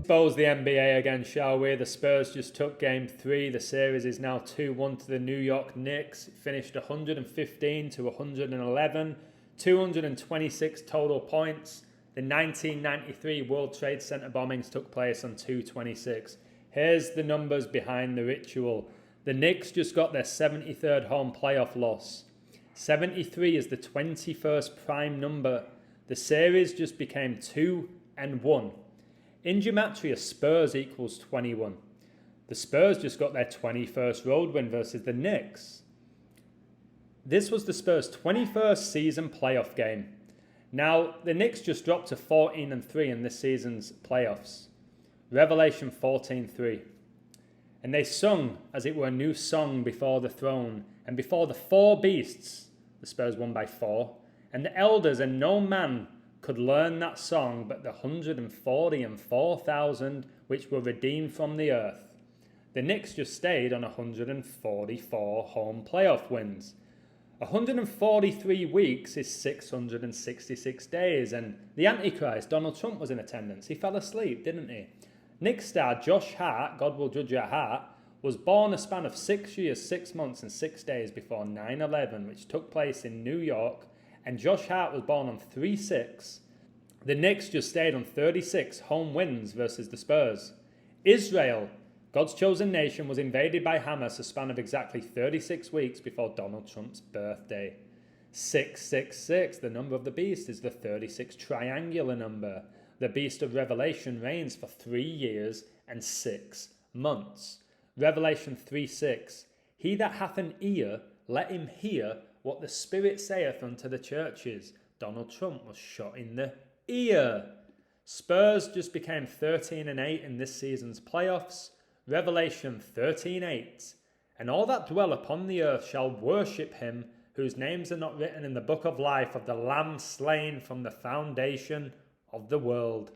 expose the NBA again, shall we? The Spurs just took game 3. The series is now 2-1 to the New York Knicks. It finished 115 to 111. 226 total points. The 1993 World Trade Center bombings took place on 2/26. Here's the numbers behind the ritual. The Knicks just got their 73rd home playoff loss. 73 is the 21st prime number. The series just became 2-1. In Gematria, Spurs equals 21. The Spurs just got their 21st road win versus the Knicks. This was the Spurs' 21st season playoff game. Now, the Knicks just dropped to 14-3 in this season's playoffs. Revelation 14-3. And they sung as it were a new song before the throne, and before the 4 beasts. The Spurs won by 4. And the elders, and no man could learn that song but the 144,000 which were redeemed from the earth. The Knicks just stayed on 144 home playoff wins. 143 weeks is 666 days, and the Antichrist, Donald Trump, was in attendance. He fell asleep, didn't he? Knicks star Josh Hart, God will judge your heart, was born a span of 6 years, 6 months and 6 days before 9/11, which took place in New York, and Josh Hart was born on 3/6. The Knicks just stayed on 36 home wins versus the Spurs. Israel, God's chosen nation, was invaded by Hamas a span of exactly 36 weeks before Donald Trump's birthday. 666, the number of the beast, is the 36 triangular number. The beast of Revelation reigns for 3 years and 6 months. Revelation 3:6, he that hath an ear, let him hear what the Spirit saith unto the churches. Donald Trump was shot in the ear. Spurs just became 13-8 in this season's playoffs. Revelation 13:8, and all that dwell upon the earth shall worship him, whose names are not written in the book of life of the Lamb slain from the foundation of the world.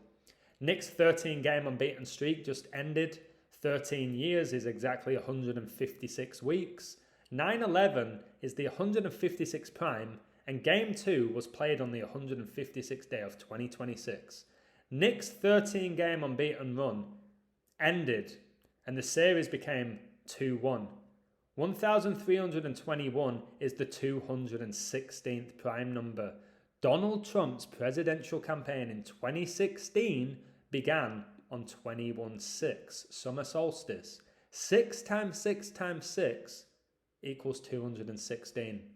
Knicks' 13-game unbeaten streak just ended. 13 years is exactly 156 weeks. 9/11 is the 156th prime, and Game 2 was played on the 156th day of 2026. Knicks' 13-game unbeaten run ended, and the series became 2-1. 1,321 is the 216th prime number. Donald Trump's presidential campaign in 2016 began on 21/6, summer solstice. 6 times 6 times 6 equals 216.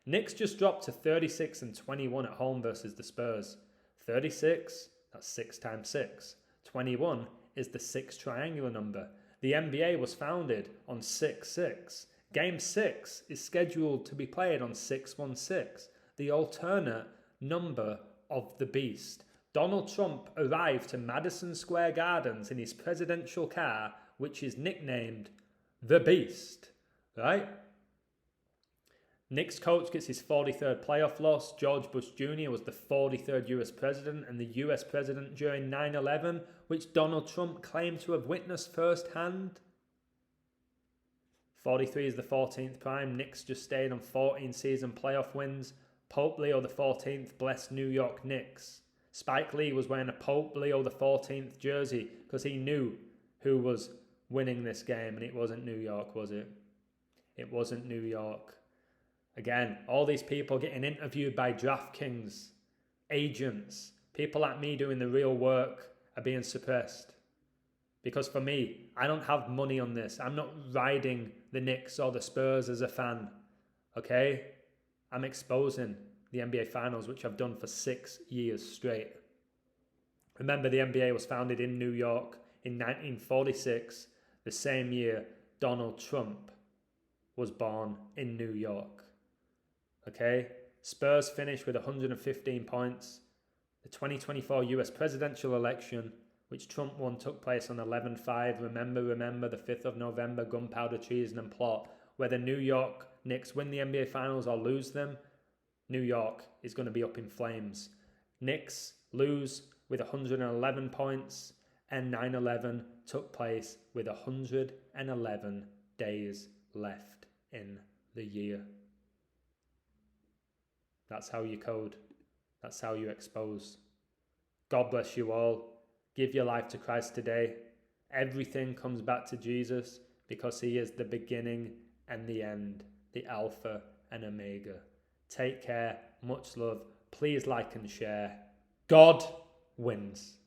Knicks just dropped to 36-21 at home versus the Spurs. 36, that's 6 times 6. 21 is the 6 triangular number. The NBA was founded on 6/6. Game 6 is scheduled to be played on 6/16, the alternate number of the beast. Donald Trump arrived to Madison Square Gardens in his presidential car, which is nicknamed the Beast, right? Knicks coach gets his 43rd playoff loss. George Bush Jr. was the 43rd US president and the US president during 9/11, which Donald Trump claimed to have witnessed firsthand. 43 is the 14th prime. Knicks just stayed on 14 season playoff wins. Pope Leo XIV blessed New York Knicks. Spike Lee was wearing a Pope Leo XIV jersey because he knew who was winning this game, and it wasn't New York, was it? It wasn't New York. Again, all these people getting interviewed by DraftKings, agents, people like me doing the real work are being suppressed. Because for me, I don't have money on this. I'm not riding the Knicks or the Spurs as a fan. Okay? I'm exposing the NBA Finals, which I've done for 6 years straight. Remember, the NBA was founded in New York in 1946, the same year Donald Trump was born in New York. Okay? Spurs finished with 115 points. The 2024 US presidential election, which Trump won, took place on 11/5. Remember, the 5th of November, gunpowder treason and plot. Whether New York Knicks win the NBA Finals or lose them, New York is going to be up in flames. Knicks lose with 111 points, and 9/11 took place with 111 days left in the year. That's how you code. That's how you expose. God bless you all. Give your life to Christ today. Everything comes back to Jesus because he is the beginning and the end, the Alpha and Omega. Take care. Much love. Please like and share. God wins.